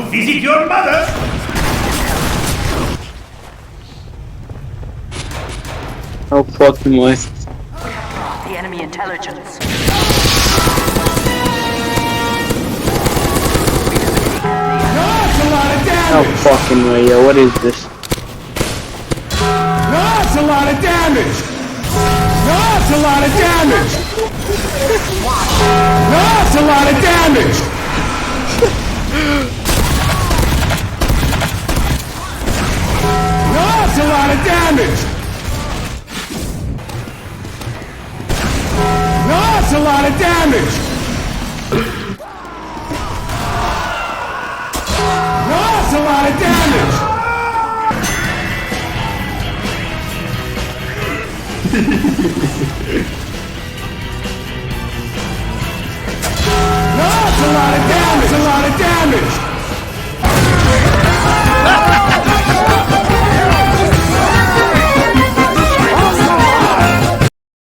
visit your mother. How fucking was The enemy intelligence. That's a lot of how damage. fucking way, yo, what is this? That's a lot of damage. That's a lot of damage. That's a lot of damage. That's a lot of damage. That's a lot of damage. That's a lot of damage. That's a lot of damage. A lot of damage.